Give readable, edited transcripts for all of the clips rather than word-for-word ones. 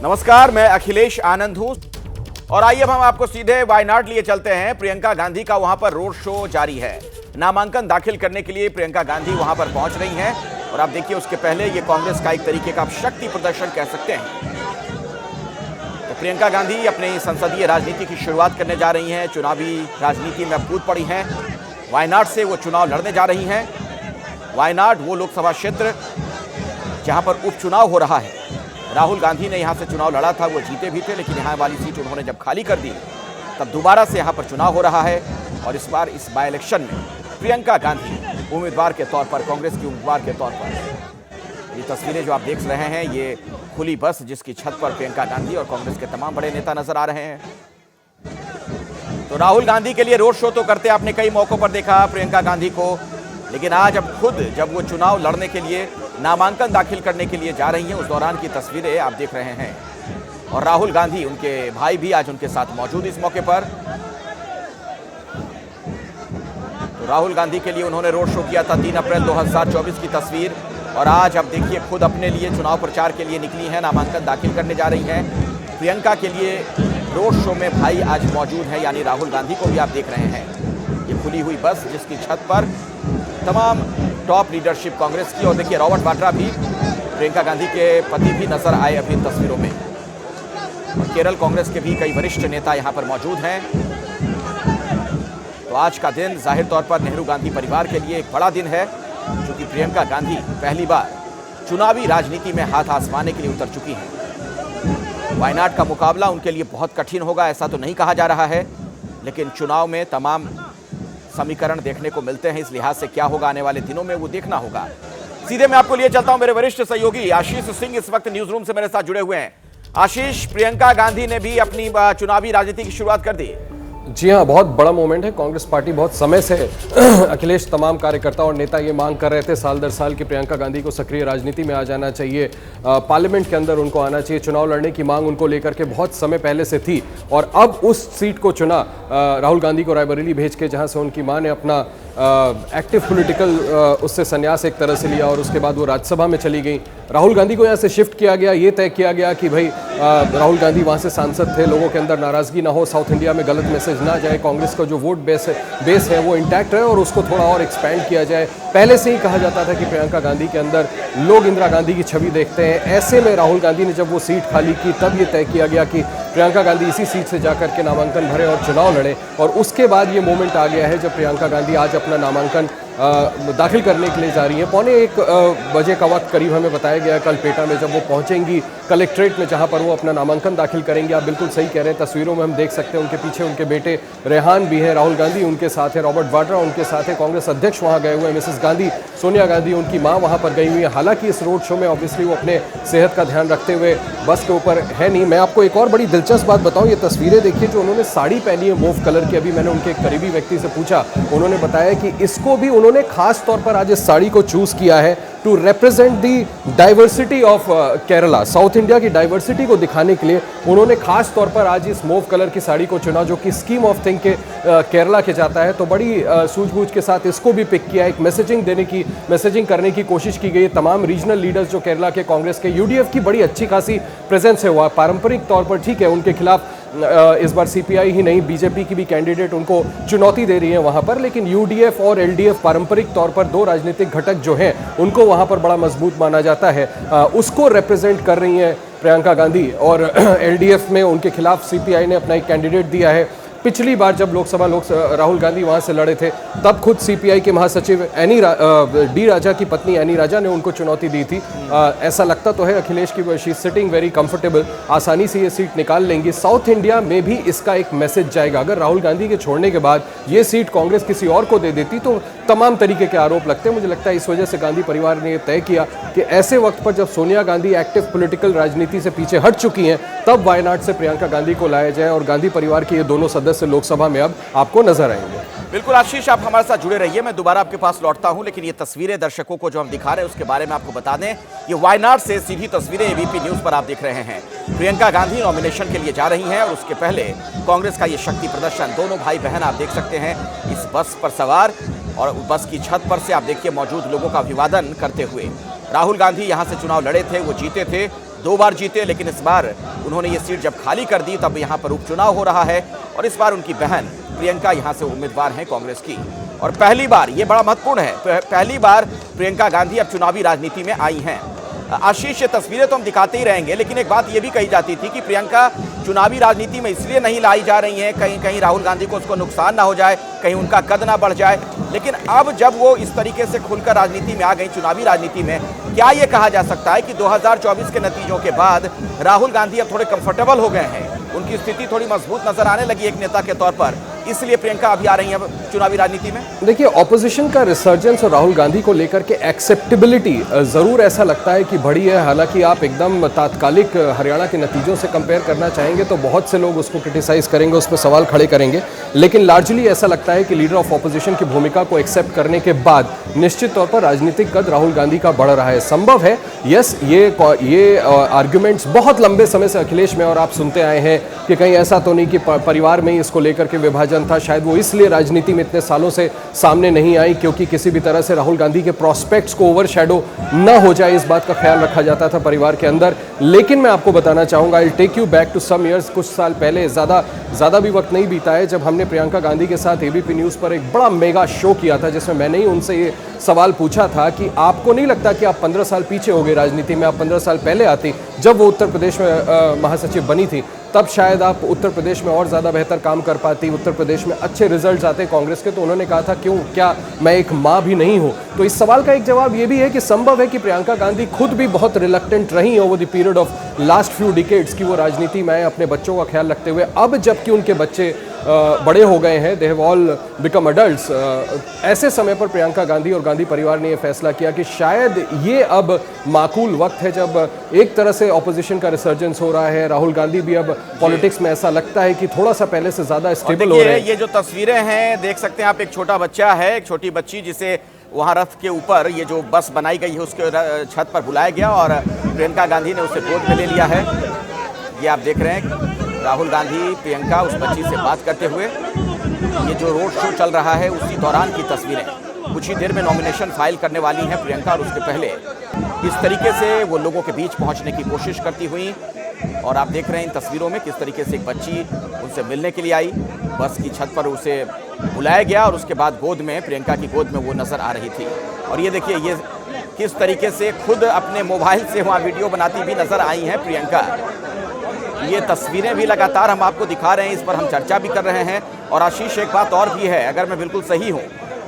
नमस्कार, मैं अखिलेश आनंद हूं और आइए अब हम आपको सीधे वायनाड लिए चलते हैं। प्रियंका गांधी का वहां पर रोड शो जारी है। नामांकन दाखिल करने के लिए प्रियंका गांधी वहां पर पहुंच रही हैं और आप देखिए उसके पहले ये कांग्रेस का एक तरीके का शक्ति प्रदर्शन कह सकते हैं। तो प्रियंका गांधी अपनी संसदीय राजनीति की शुरुआत करने जा रही हैं। चुनावी राजनीति में अब कूद पड़ी हैं। वायनाड से वो चुनाव लड़ने जा रही हैं। वायनाड वो लोकसभा क्षेत्र जहां पर उपचुनाव हो रहा है। राहुल गांधी ने यहां से चुनाव लड़ा था, वो जीते भी थे, लेकिन यहां वाली सीट उन्होंने जब खाली कर दी तब दोबारा से यहां पर चुनाव हो रहा है। और इस बार इस बाय इलेक्शन में प्रियंका गांधी उम्मीदवार के तौर पर, कांग्रेस की उम्मीदवार के तौर पर। ये तस्वीरें जो आप देख रहे हैं, ये खुली बस जिसकी छत पर प्रियंका गांधी और कांग्रेस के तमाम बड़े नेता नजर आ रहे हैं। तो राहुल गांधी के लिए रोड शो तो करते आपने कई मौकों पर देखा प्रियंका गांधी को, लेकिन आज अब खुद जब वो चुनाव लड़ने के लिए, नामांकन दाखिल करने के लिए जा रही हैं, उस दौरान की तस्वीरें आप देख रहे हैं। और राहुल गांधी, उनके भाई भी आज उनके साथ मौजूद इस मौके पर। तो राहुल गांधी के लिए उन्होंने रोड शो किया था 3 अप्रैल 2024 की तस्वीर। और आज अब देखिए खुद अपने लिए चुनाव प्रचार के लिए निकली हैं, नामांकन दाखिल करने जा रही हैं। प्रियंका के लिए रोड शो में भाई आज मौजूद है, यानी राहुल गांधी को भी आप देख रहे हैं। ये खुली हुई बस जिसकी छत पर तमाम टॉप लीडरशिप कांग्रेस की, और देखिए रॉबर्ट वाड्रा भी, प्रियंका गांधी के पति भी नजर आए अभी इन तस्वीरों में। और केरल कांग्रेस के भी कई वरिष्ठ नेता यहां पर मौजूद हैं। तो आज का दिन जाहिर तौर पर नेहरू गांधी परिवार के लिए एक बड़ा दिन है, क्योंकि प्रियंका गांधी पहली बार चुनावी राजनीति में हाथ आजमाने के लिए उतर चुकी हैं। वायनाड का मुकाबला उनके लिए बहुत कठिन होगा ऐसा तो नहीं कहा जा रहा है, लेकिन चुनाव में तमाम समीकरण देखने को मिलते हैं। इस लिहाज से क्या होगा आने वाले दिनों में वो देखना होगा। सीधे मैं आपको लिए चलता हूं, मेरे वरिष्ठ सहयोगी आशीष सिंह इस वक्त न्यूज रूम से मेरे साथ जुड़े हुए हैं। आशीष, प्रियंका गांधी ने भी अपनी चुनावी राजनीति की शुरुआत कर दी। जी हाँ, बहुत बड़ा मोमेंट है। कांग्रेस पार्टी बहुत समय से अखिलेश, तमाम कार्यकर्ता और नेता ये मांग कर रहे थे साल दर साल कि प्रियंका गांधी को सक्रिय राजनीति में आ जाना चाहिए, पार्लियामेंट के अंदर उनको आना चाहिए। चुनाव लड़ने की मांग उनको लेकर के बहुत समय पहले से थी और अब उस सीट को चुना राहुल गांधी को रायबरेली भेज के, जहाँ से उनकी मां ने अपना एक्टिव पॉलिटिकल उससे संन्यास एक तरह से लिया और उसके बाद वो राज्यसभा में चली गई। राहुल गांधी को यहाँ से शिफ्ट किया गया, ये तय किया गया कि भाई राहुल गांधी वहाँ से सांसद थे, लोगों के अंदर नाराजगी ना हो, साउथ इंडिया में गलत मैसेज ना जाए, कांग्रेस का जो वोट बेस है वो इंटैक्ट रहे और उसको थोड़ा और एक्सपैंड किया जाए। पहले से ही कहा जाता था कि प्रियंका गांधी के अंदर लोग इंदिरा गांधी की छवि देखते हैं। ऐसे में राहुल गांधी ने जब वो सीट खाली की तब ये तय किया गया कि प्रियंका गांधी इसी सीट से जाकर के नामांकन भरे और चुनाव लड़े। और उसके बाद ये मोमेंट आ गया है जब प्रियंका गांधी आज अपना नामांकन दाखिल करने के लिए जा रही है। 1:15 बजे का वक्त करीब हमें बताया गया कल पेटा में जब वो पहुंचेंगी कलेक्ट्रेट में, जहां पर वो अपना नामांकन दाखिल करेंगे। आप बिल्कुल सही कह रहे हैं, तस्वीरों में हम देख सकते हैं उनके पीछे उनके बेटे रेहान भी है, राहुल गांधी उनके साथ है, रॉबर्ट वाड्रा उनके साथ है, कांग्रेस अध्यक्ष वहां गए हुए हैं, मिसेस गांधी, सोनिया गांधी उनकी मां वहां पर गई हुई है। हालांकि इस रोड शो में ऑब्वियसली वो अपने सेहत का ध्यान रखते हुए बस के ऊपर है नहीं। मैं आपको एक और बड़ी दिलचस्प बात बताऊं, ये तस्वीरें देखिए जो उन्होंने साड़ी पहनी है मूव कलर की। अभी मैंने उनके एक करीबी व्यक्ति से पूछा, उन्होंने बताया कि इसको भी उन्होंने खास तौर पर आज इस साड़ी को चूज किया है to represent the diversity of Kerala. South India की डाइवर्सिटी को दिखाने के लिए उन्होंने खास तौर पर आज इस मूव कलर की साड़ी को चुना, जो कि स्कीम ऑफ थिंग के केरला के जाता है। तो बड़ी सूझबूझ के साथ इसको भी पिक किया। एक मैसेजिंग करने की कोशिश की गई। तमाम रीजनल लीडर्स जो केरला के कांग्रेस के, यूडीएफ की बड़ी अच्छी खासी प्रेजेंस है। वह पारंपरिक तौर पर ठीक है, उनके खिलाफ इस बार सीपीआई ही नहीं बीजेपी की भी कैंडिडेट उनको चुनौती दे रही है वहां पर, लेकिन यूडीएफ और एलडीएफ पारंपरिक तौर पर दो राजनीतिक घटक जो हैं उनको वहां पर बड़ा मजबूत माना जाता है। उसको रिप्रेजेंट कर रही हैं प्रियंका गांधी और एलडीएफ में उनके खिलाफ सीपीआई ने अपना एक कैंडिडेट दिया है। पिछली बार जब राहुल गांधी वहां से लड़े थे तब खुद सीपीआई के महासचिव डी राजा की पत्नी एनी राजा ने उनको चुनौती दी थी। ऐसा लगता तो है अखिलेश की शी सिटिंग वेरी कंफर्टेबल, आसानी से ये सीट निकाल लेंगी। साउथ इंडिया में भी इसका एक मैसेज जाएगा। अगर राहुल गांधी के छोड़ने के बाद ये सीट कांग्रेस किसी और को दे देती तो तमाम तरीके के आरोप लगते हैं। मुझे लगता है इस वजह से गांधी परिवार ने यह तय किया कि ऐसे वक्त पर जब सोनिया गांधी एक्टिव पॉलिटिकल राजनीति से पीछे हट चुकी हैं तब वायनाड से प्रियंका गांधी को लाया जाए और गांधी परिवार के ये दोनों सदस्य लोकसभा में अब आपको नजर आएंगे। बिल्कुल आशीष, आप हमारे साथ जुड़े रहिए, मैं दोबारा आपके पास लौटता हूं, लेकिन ये तस्वीरें दर्शकों को जो हम दिखा रहे हैं उसके बारे में आपको बता दें। ये वायनाड से सीधी तस्वीरें एबीपी न्यूज पर आप देख रहे हैं। प्रियंका गांधी नॉमिनेशन के लिए जा रही हैं और उसके पहले कांग्रेस का ये शक्ति प्रदर्शन, दोनों भाई बहन आप देख सकते हैं इस बस पर सवार, और बस की छत पर से आप देखिए मौजूद लोगों का अभिवादन करते हुए। राहुल गांधी यहां से चुनाव लड़े थे, वो जीते थे, 2 बार जीते, लेकिन इस बार उन्होंने ये सीट जब खाली कर दी तब यहाँ पर उपचुनाव हो रहा है और इस बार उनकी बहन प्रियंका यहाँ से उम्मीदवार हैं कांग्रेस की। और पहली बार, ये बड़ा महत्वपूर्ण है, पहली बार प्रियंका गांधी अब चुनावी राजनीति में आई हैं। आशीष, ये तस्वीरें तो हम दिखाते ही रहेंगे, लेकिन एक बात ये भी कही जाती थी कि प्रियंका चुनावी राजनीति में इसलिए नहीं लाई जा रही हैं, कहीं कहीं राहुल गांधी को उसको नुकसान ना हो जाए, कहीं उनका कद ना बढ़ जाए। लेकिन अब जब वो इस तरीके से खुलकर राजनीति में आ गई, चुनावी राजनीति में, क्या ये कहा जा सकता है कि 2024 के नतीजों के बाद राहुल गांधी अब थोड़े कंफर्टेबल हो गए हैं, उनकी स्थिति थोड़ी मजबूत नजर आने लगी एक नेता के तौर पर, इसलिए प्रियंका अभी आ रही है चुनावी राजनीति में? देखिए, ऑपोजिशन का रिसर्जेंस और राहुल गांधी को लेकर के एक्सेप्टेबिलिटी जरूर ऐसा लगता है कि बढ़ी है। हालांकि आप एकदम तात्कालिक हरियाणा के नतीजों से कंपेयर करना चाहेंगे तो बहुत से लोग उसको क्रिटिसाइज करेंगे, उस पर सवाल खड़े करेंगे, लेकिन लार्जली ऐसा लगता है कि लीडर ऑफ ऑपोजिशन की भूमिका को एक्सेप्ट करने के बाद निश्चित तौर पर राजनीतिक कद राहुल गांधी का बढ़ रहा है। संभव है, यस, ये आर्ग्यूमेंट्स बहुत लंबे समय से अखिलेश में और आप सुनते आए हैं कि कहीं ऐसा तो नहीं कि परिवार में ही इसको लेकर के विभाजन था, शायद वो इसलिए राजनीति में इतने सालों से सामने नहीं आई क्योंकि किसी भी तरह से राहुल गांधी के प्रोस्पेक्ट्स को ओवरशैडो न हो जाए, इस बात का ख्याल रखा जाता था परिवार के अंदर। लेकिन मैं आपको बताना चाहूंगा, I will take you back to some years, कुछ साल पहले, ज़्यादा भी वक्त नहीं बीता है, जब हमने प्रियंका गांधी के साथ एबीपी न्यूज़ पर एक बड़ा मेगा शो किया था जिसमें मैंने ही उनसे ये सवाल पूछा था कि आपको नहीं लगता कि आप 15 साल पीछे हो गए राजनीति में, आप 15 साल पहले आती, जब वो उत्तर प्रदेश में महासचिव बनी थी, तब शायद आप उत्तर प्रदेश में और ज़्यादा बेहतर काम कर पाती, उत्तर प्रदेश में अच्छे रिजल्ट्स आते कांग्रेस के। तो उन्होंने कहा था, क्यों, क्या मैं एक माँ भी नहीं हूँ? तो इस सवाल का एक जवाब ये भी है कि संभव है कि प्रियंका गांधी खुद भी बहुत रिलक्टेंट रही over the period of last few decades की वो राजनीति में आए अपने बच्चों का ख्याल रखते हुए। अब जबकि उनके बच्चे बड़े हो गए हैं, they have all become adults, ऐसे समय पर प्रियंका गांधी और गांधी परिवार ने यह फैसला किया कि शायद ये अब माकूल वक्त है जब एक तरह से ऑपोजिशन का रिसर्जेंस हो रहा है। राहुल गांधी भी अब पॉलिटिक्स में ऐसा लगता है कि थोड़ा सा पहले से ज्यादा स्टेबल हो रहे हैं। ये जो तस्वीरें हैं, देख सकते हैं आप, एक छोटा बच्चा है, एक छोटी बच्ची, जिसे वहाँ रथ के ऊपर ये जो बस बनाई गई है उसके छत पर बुलाया गया और प्रियंका गांधी ने उसे गोद में ले लिया है। ये आप देख रहे हैं राहुल गांधी, प्रियंका उस बच्ची से बात करते हुए। ये जो रोड शो चल रहा है उसी दौरान की तस्वीरें, कुछ ही देर में नॉमिनेशन फाइल करने वाली हैं प्रियंका, और उसके पहले इस तरीके से वो लोगों के बीच पहुंचने की कोशिश करती हुई। और आप देख रहे हैं इन तस्वीरों में किस तरीके से एक बच्ची उनसे मिलने के लिए आई, बस की छत पर उसे बुलाया गया और उसके बाद गोद में, प्रियंका की गोद में वो नजर आ रही थी। और ये देखिए, ये किस तरीके से खुद अपने मोबाइल से वहाँ वीडियो बनाती भी नजर आई हैं प्रियंका। ये तस्वीरें भी लगातार हम आपको दिखा रहे हैं, इस पर हम चर्चा भी कर रहे हैं। और आशीष, एक बात और भी है, अगर मैं बिल्कुल सही हूँ,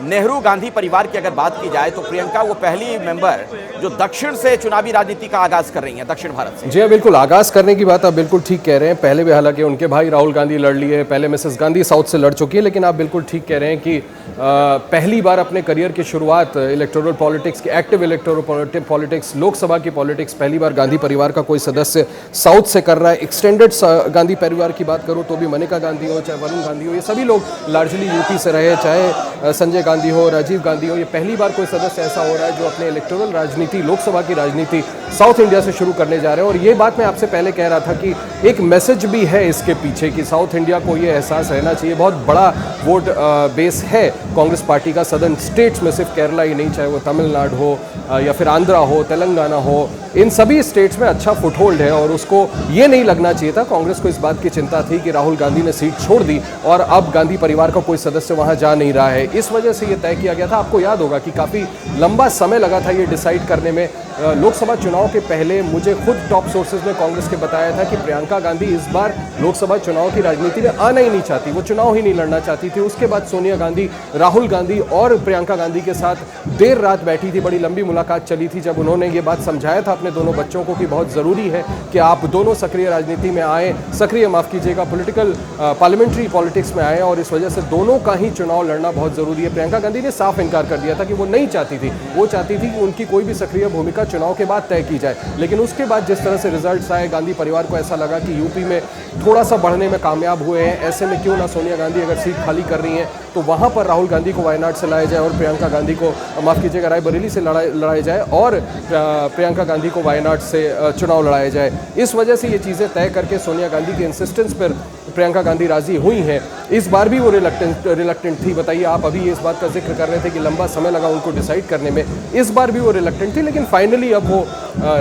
नेहरू गांधी परिवार की अगर बात की जाए तो प्रियंका वो पहली मेंबर जो दक्षिण से चुनावी राजनीति का आगाज कर रही हैं, दक्षिण भारत से। जी हाँ, बिल्कुल, आगाज करने की बात आप बिल्कुल ठीक कह रहे हैं। पहले भी हालांकि उनके भाई राहुल गांधी लड़ लिए, पहले मिसेस गांधी साउथ से लड़ चुकी है, लेकिन आप बिल्कुल ठीक कह रहे हैं कि पहली बार अपने करियर की शुरुआत इलेक्टोरल पॉलिटिक्स की, एक्टिव इलेक्टोरल पॉलिटिक्स, लोकसभा की पॉलिटिक्स पहली बार गांधी परिवार का कोई सदस्य साउथ से कर रहा है। एक्सटेंडेड गांधी परिवार की बात करूँ तो भी मनेका गांधी हो, चाहे वरुण गांधी हो, ये सभी लोग लार्जली यूपी से रहे, चाहे संजय गांधी हो, राजीव गांधी हो, ये पहली बार कोई सदस्य ऐसा हो रहा है जो अपने इलेक्टोरल राजनीति, लोकसभा की राजनीति साउथ इंडिया से शुरू करने जा रहे हैं। और ये बात मैं आपसे पहले कह रहा था कि एक मैसेज भी है इसके पीछे कि साउथ इंडिया को ये एहसास रहना चाहिए, बहुत बड़ा वोट बेस है कांग्रेस पार्टी का सदर्न स्टेट्स में, सिर्फ केरला ही नहीं, चाहे वो तमिलनाडु हो या फिर आंध्रा हो, तेलंगाना हो, इन सभी स्टेट्स में अच्छा फुटहोल्ड है। और उसको ये नहीं लगना चाहिए था, कांग्रेस को इस बात की चिंता थी कि राहुल गांधी ने सीट छोड़ दी और अब गांधी परिवार का कोई सदस्य वहां जा नहीं रहा है, इस वजह से ये तय किया गया था। आपको याद होगा कि काफ़ी लंबा समय लगा था ये डिसाइड करने में। लोकसभा चुनाव के पहले मुझे खुद टॉप सोर्सेज ने कांग्रेस के बताया था कि प्रियंका गांधी इस बार लोकसभा चुनाव की राजनीति में आना ही नहीं चाहती, वो चुनाव ही नहीं लड़ना चाहती थी। उसके बाद सोनिया गांधी, राहुल गांधी और प्रियंका गांधी के साथ देर रात बैठी थी, बड़ी लंबी मुलाकात चली थी, जब उन्होंने ये बात समझाया था अपने दोनों बच्चों को कि बहुत ज़रूरी है कि आप दोनों सक्रिय राजनीति में आए, सक्रिय माफ़ कीजिएगा पॉलिटिकल पार्लियामेंट्री पॉलिटिक्स में आए, और इस वजह से दोनों का ही चुनाव लड़ना बहुत ज़रूरी है। प्रियंका गांधी ने साफ इनकार कर दिया था कि वो नहीं चाहती थी, वो चाहती थी कि उनकी कोई भी सक्रिय भूमिका चुनाव के बाद तय की जाए। लेकिन उसके बाद जिस तरह से रिजल्ट्स आए, गांधी परिवार को ऐसा लगा कि यूपी में थोड़ा सा बढ़ने में कामयाब हुए हैं, ऐसे में क्यों ना सोनिया गांधी अगर सीट खाली कर रही हैं तो वहाँ पर राहुल गांधी को वायनाड से लाया जाए और प्रियंका गांधी को, माफ़ कीजिएगा, रायबरेली से लड़ाया जाए और प्रियंका गांधी को वायनाड से चुनाव लड़ाया जाए। इस वजह से ये चीज़ें तय करके सोनिया गांधी के इंसिस्टेंस पर प्रियंका गांधी राजी हुई हैं। इस बार भी वो रिलक्टेंट थी। बताइए, आप अभी इस बात का जिक्र कर रहे थे कि लंबा समय लगा उनको डिसाइड करने में। इस बार भी वो रिलक्टेंट थी, लेकिन फाइनली अब वो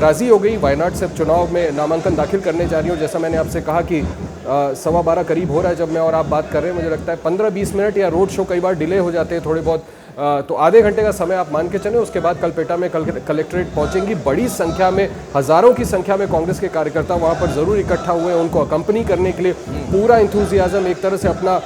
राजी हो गई। वायनाड से चुनाव में नामांकन दाखिल करने जा रही हूँ। जैसा मैंने आपसे कहा कि 12:15 करीब हो रहा है जब मैं और आप बात कर रहे हैं। मुझे लगता है 15-20 मिनट या रोड शो कई बार डिले हो जाते हैं थोड़े बहुत, तो आधे घंटे का समय आप मान के चलें। उसके बाद कलपेटा में कलेक्ट्रेट पहुंचेंगी। बड़ी संख्या में, हजारों की संख्या में कांग्रेस के कार्यकर्ता वहां पर जरूर इकट्ठा हुए हैं उनको अकम्पनी करने के लिए। पूरा इंथुजियाज्म, एक तरह से अपना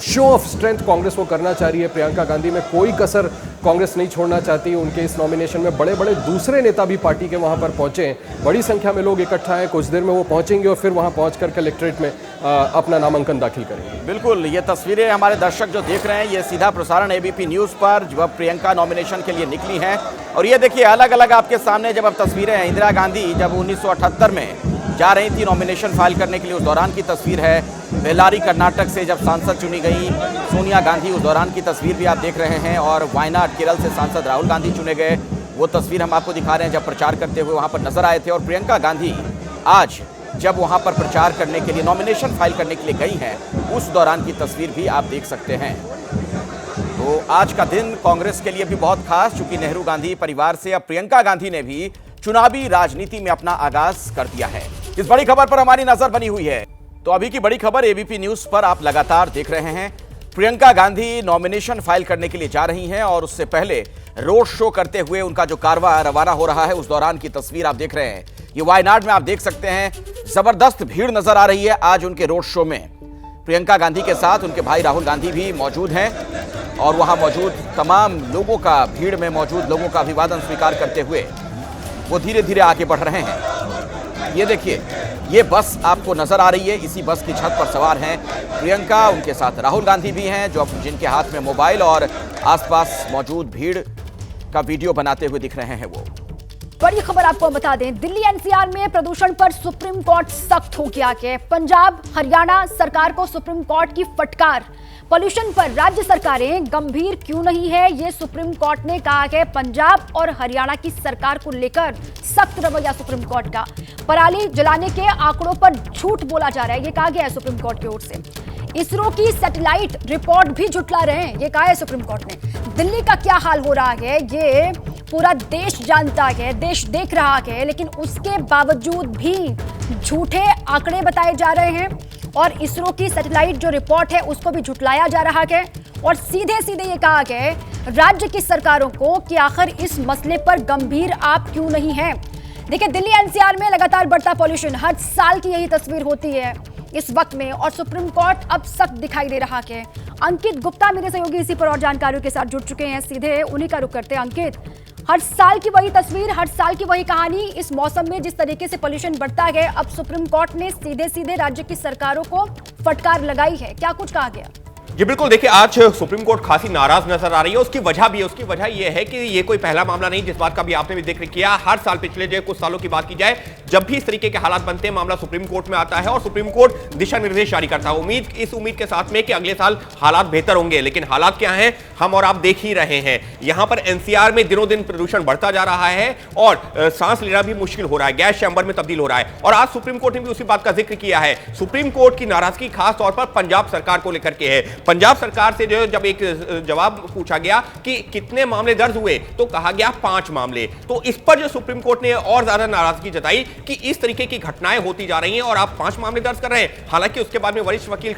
शो ऑफ स्ट्रेंथ कांग्रेस वो करना चाह रही है। प्रियंका गांधी में कोई कसर कांग्रेस नहीं छोड़ना चाहती। उनके इस नॉमिनेशन में बड़े बड़े दूसरे नेता भी पार्टी के वहां पर पहुंचे हैं। बड़ी संख्या में लोग इकट्ठा हैं। कुछ देर में वो पहुंचेंगे और फिर वहां पहुंचकर कलेक्ट्रेट में अपना नामांकन दाखिल करेंगे। बिल्कुल, ये तस्वीरें हमारे दर्शक जो देख रहे हैं, ये सीधा प्रसारण एबीपी न्यूज पर जब प्रियंका नॉमिनेशन के लिए निकली हैं। और ये देखिए, अलग अलग आपके सामने जब अब तस्वीरें हैं। इंदिरा गांधी जब 1978 में जा रही थी नॉमिनेशन फाइल करने के लिए, उस दौरान की तस्वीर है। बेल्लारी कर्नाटक से जब सांसद चुनी गई सोनिया गांधी, उस दौरान की तस्वीर भी आप देख रहे हैं। और वायनाड केरल से सांसद राहुल गांधी चुने गए, वो तस्वीर हम आपको दिखा रहे हैं जब प्रचार करते हुए वहां पर नजर आए थे। और प्रियंका गांधी आज जब वहां पर प्रचार करने के लिए, नॉमिनेशन फाइल करने के लिए गई हैं, उस दौरान की तस्वीर भी आप देख सकते हैं। तो आज का दिन कांग्रेस के लिए भी बहुत खास, चूंकि नेहरू गांधी परिवार से अब प्रियंका गांधी ने भी चुनावी राजनीति में अपना आगाज कर दिया है। इस बड़ी खबर पर हमारी नजर बनी हुई है। तो अभी की बड़ी खबर एबीपी न्यूज पर आप लगातार देख रहे हैं। प्रियंका गांधी नॉमिनेशन फाइल करने के लिए जा रही हैं और उससे पहले रोड शो करते हुए उनका जो कारवां रवाना हो रहा है, उस दौरान की तस्वीर आप देख रहे हैं। ये वायनाड में आप देख सकते हैं, जबरदस्त भीड़ नजर आ रही है आज उनके रोड शो में। प्रियंका गांधी के साथ उनके भाई राहुल गांधी भी मौजूद हैं और वहां मौजूद तमाम लोगों का, भीड़ में मौजूद लोगों का अभिवादन स्वीकार करते हुए वो धीरे धीरे आगे बढ़ रहे हैं। ये देखिए, ये बस आपको नजर आ रही है। इसी बस की छत पर सवार हैं प्रियंका, उनके साथ राहुल गांधी भी हैं, जो जिनके हाथ में मोबाइल और आसपास मौजूद भीड़ का वीडियो बनाते हुए दिख रहे हैं। वो बड़ी खबर आपको बता दें, दिल्ली एनसीआर में प्रदूषण पर सुप्रीम कोर्ट सख्त हो गया है। पंजाब हरियाणा सरकार को सुप्रीम कोर्ट की फटकार। पॉल्यूशन पर राज्य सरकारें गंभीर क्यों नहीं है, ये सुप्रीम कोर्ट ने कहा है। पंजाब और हरियाणा की सरकार को लेकर सख्त रवैया सुप्रीम कोर्ट का। पराली जलाने के आंकड़ों पर झूठ बोला जा रहा है, ये कहा गया है सुप्रीम कोर्ट की ओर से। इसरो की सैटेलाइट रिपोर्ट भी झुठला रहे हैं, ये कहा है सुप्रीम कोर्ट ने। दिल्ली का क्या हाल हो रहा है ये पूरा देश जानता है, देश देख रहा है, लेकिन उसके बावजूद भी झूठे आंकड़े बताए जा रहे हैं और इसरो की सैटेलाइट जो रिपोर्ट है उसको भी झुठलाया जा रहा है। और सीधे सीधे ये कहा गया राज्य की सरकारों को कि आखिर इस मसले पर गंभीर आप क्यों नहीं हैं। देखिए, दिल्ली एनसीआर में लगातार बढ़ता पॉल्यूशन, हर साल की यही तस्वीर होती है इस वक्त में, और सुप्रीम कोर्ट अब सख्त दिखाई दे रहा है। अंकित गुप्ता मेरे सहयोगी इसी पर और जानकारियों के साथ जुड़ चुके हैं, सीधे उन्हीं का रुख करते हैं। अंकित, हर साल की वही तस्वीर, हर साल की वही कहानी। इस मौसम में जिस तरीके से पॉल्यूशन बढ़ता है, अब सुप्रीम कोर्ट ने सीधे सीधे राज्य की सरकारों को फटकार लगाई है, क्या कुछ कहा गया? जी बिल्कुल, देखिए आज सुप्रीम कोर्ट खासी नाराज नजर आ रही है। उसकी वजह भी है, उसकी वजह यह है कि ये कोई पहला मामला नहीं, जिस बात का भी आपने भी जिक्र किया। हर साल पिछले जो कुछ सालों की बात की जाए, जब भी इस तरीके के हालात बनते हैं, मामला सुप्रीम कोर्ट में आता है और सुप्रीम कोर्ट दिशा निर्देश जारी करता है। इस उम्मीद के साथ में कि अगले साल हालात बेहतर होंगे, लेकिन हालात क्या हैं हम और आप देख ही रहे हैं। यहां पर एनसीआर में दिनों दिन प्रदूषण बढ़ता जा रहा है और सांस लेना भी मुश्किल हो रहा है, गैस चैम्बर में तब्दील हो रहा है। और आज सुप्रीम कोर्ट ने भी उसी बात का जिक्र किया है। सुप्रीम कोर्ट की नाराजगी खास तौर पर पंजाब सरकार को लेकर के है। पंजाब सरकार से जो जब एक जवाब पूछा गया कि कितने मामले दर्ज हुए, तो कहा गया 5 मामले। तो इस पर जो सुप्रीम कोर्ट ने और ज्यादा नाराजगी जताई कि इस तरीके की घटनाएं होती जा रही हैं और आप 5 मामले दर्ज कर रहे हैं। हालांकि उसके बाद में वरिष्ठ वकील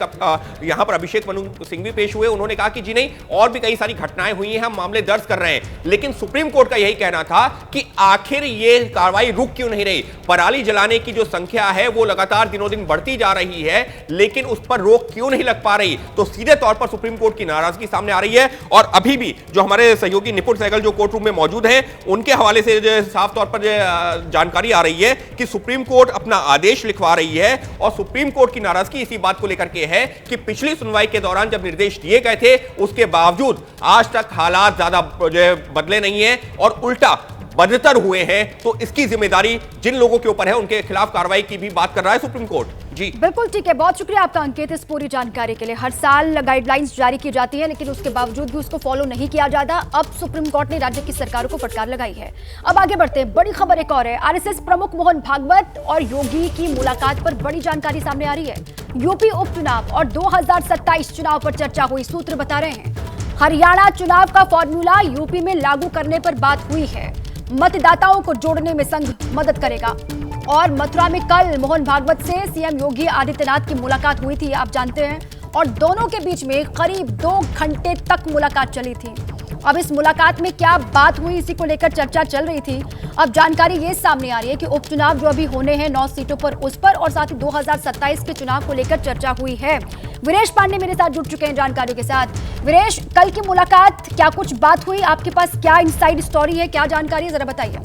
यहां पर अभिषेक मनु सिंह भी पेश हुए, उन्होंने कहा कि जी नहीं, और भी कई सारी घटनाएं हुई हैं, हम मामले दर्ज कर रहे हैं। लेकिन सुप्रीम कोर्ट का यही कहना था कि आखिर ये कार्रवाई रुक क्यों नहीं रही। पराली जलाने की जो संख्या है वो लगातार दिनों दिन बढ़ती जा रही है, लेकिन उस पर रोक क्यों नहीं लग पा रही। तो सीधे तौर पर सुप्रीम कोर्ट की नाराजगी सामने आ रही है। और अभी भी जो हमारे सहयोगी निपुण सहगल जो कोर्ट रूम में मौजूद हैं, उनके हवाले से साफ तौर पर जानकारी आ रही है कि सुप्रीम कोर्ट अपना आदेश लिखवा रही है। और सुप्रीम कोर्ट की नाराजगी इसी बात को लेकर के है कि पिछली सुनवाई के दौरान जब निर्देश दिए गए थे, उसके बावजूद आज तक हालात ज्यादा बदले नहीं है और उल्टा बदतर हुए हैं, तो इसकी जिम्मेदारी जिन लोगों के ऊपर है उनके खिलाफ कार्रवाई की भी बात कर रहा है सुप्रीम कोर्ट। जी बिल्कुल ठीक है, बहुत शुक्रिया आपका अंकित इस पूरी जानकारी के लिए। हर साल गाइडलाइंस जारी की जाती है लेकिन उसके बावजूद भी उसको फॉलो नहीं किया जाता। अब सुप्रीम कोर्ट ने राज्य की सरकारों को फटकार लगाई है। अब आगे बढ़ते हैं, बड़ी खबर एक और है। आरएसएस प्रमुख मोहन भागवत और योगी की मुलाकात पर बड़ी जानकारी सामने आ रही है। यूपी उपचुनाव और 2027 चुनाव पर चर्चा हुई, सूत्र बता रहे हैं हरियाणा चुनाव का फॉर्मूला यूपी में लागू करने पर बात हुई है। मतदाताओं को जोड़ने में संघ मदद करेगा। और मथुरा में कल मोहन भागवत से सीएम योगी आदित्यनाथ की मुलाकात हुई थी, आप जानते हैं, और दोनों के बीच में करीब 2 घंटे तक मुलाकात चली थी। अब इस मुलाकात में क्या बात हुई, इसी को लेकर चर्चा चल रही थी। अब जानकारी ये सामने आ रही है कि उपचुनाव जो अभी होने हैं 9 सीटों पर, उस पर और साथ ही 2027 के चुनाव को लेकर चर्चा हुई है। वीरेश पांडे मेरे साथ जुड़ चुके हैं जानकारी के साथ। वीरेश, कल की मुलाकात, क्या कुछ बात हुई, आपके पास क्या इनसाइड स्टोरी है, क्या जानकारी है, जरा बताइए।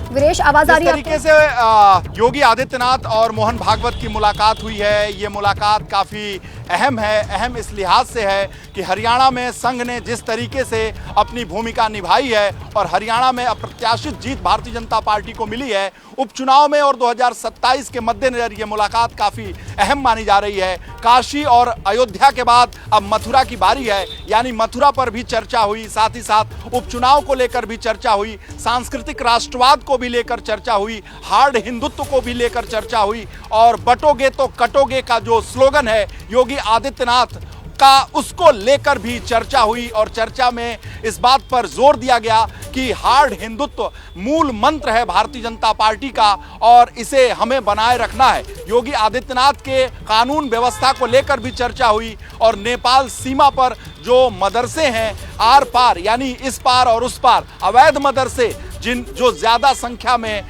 वीरेश, आवाज आ रही है? जिस तरीके से योगी आदित्यनाथ और मोहन भागवत की मुलाकात हुई है, ये मुलाकात काफ़ी अहम है। अहम इस लिहाज से है कि हरियाणा में संघ ने जिस तरीके से अपनी भूमिका निभाई है और हरियाणा में अप्रत्याशित जीत भारतीय जनता पार्टी को मिली है, उपचुनाव में और 2027 के मद्देनजर ये मुलाकात काफ़ी अहम मानी जा रही है। काशी और अयोध्या के बाद अब मथुरा की बारी है, यानी मथुरा पर भी चर्चा हुई, साथ ही साथ उपचुनाव को लेकर भी चर्चा हुई, सांस्कृतिक राष्ट्रवाद को भी लेकर चर्चा हुई, हार्ड हिंदुत्व को भी लेकर चर्चा हुई, और बटोगे तो कटोगे का जो स्लोगन है योगी आदित्यनाथ का, उसको लेकर भी चर्चा हुई। और चर्चा में इस बात पर जोर दिया गया कि हार्ड हिंदुत्व मूल मंत्र है भारतीय जनता पार्टी का और इसे हमें बनाए रखना है। योगी आदित्यनाथ के कानून व्यवस्था को लेकर भी चर्चा हुई और नेपाल सीमा पर जो मदरसे हैं आर पार, यानी इस पार और उस पार अवैध मदरसे जो ज्यादा संख्या में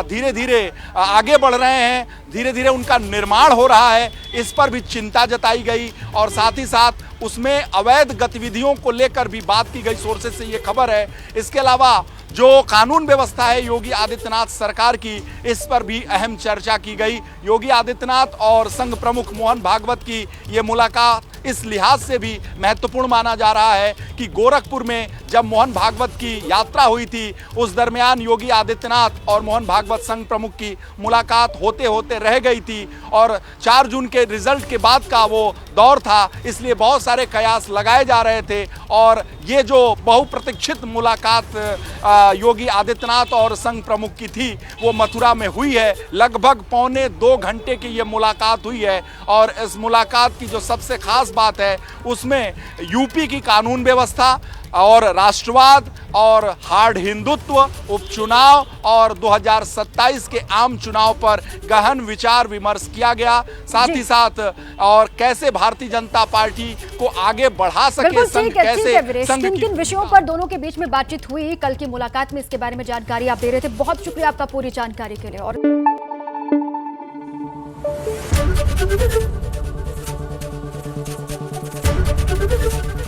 धीरे धीरे आगे बढ़ रहे हैं, धीरे धीरे उनका निर्माण हो रहा है, इस पर भी चिंता जताई गई। और साथ ही साथ उसमें अवैध गतिविधियों को लेकर भी बात की गई, सोर्सेज से ये खबर है। इसके अलावा जो कानून व्यवस्था है योगी आदित्यनाथ सरकार की, इस पर भी अहम चर्चा की गई। योगी आदित्यनाथ और संघ प्रमुख मोहन भागवत की ये मुलाकात इस लिहाज से भी महत्वपूर्ण माना जा रहा है कि गोरखपुर में जब मोहन भागवत की यात्रा हुई थी, उस दरमियान योगी आदित्यनाथ और मोहन भागवत संघ प्रमुख की मुलाकात होते होते रह गई थी और 4 जून के रिजल्ट के बाद का वो दौर था, इसलिए बहुत सारे कयास लगाए जा रहे थे। और ये जो बहुप्रतीक्षित मुलाकात योगी आदित्यनाथ और संघ प्रमुख की थी, वो मथुरा में हुई है। लगभग 1.25 घंटे की ये मुलाकात हुई है और इस मुलाकात की जो सबसे खास बात है उसमें यूपी की कानून व्यवस्था और राष्ट्रवाद और हार्ड हिंदुत्व, उपचुनाव और 2027 के आम चुनाव पर गहन विचार विमर्श किया गया। साथ ही साथ और कैसे भारतीय जनता पार्टी को आगे बढ़ा सके संघ, कैसे संघ किन विषयों पर दोनों के बीच में बातचीत हुई कल की मुलाकात में, इसके बारे में जानकारी आप दे रहे थे। बहुत शुक्रिया आपका पूरी जानकारी के लिए। और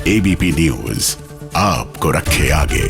एबीपी न्यूज आपको रखे आगे।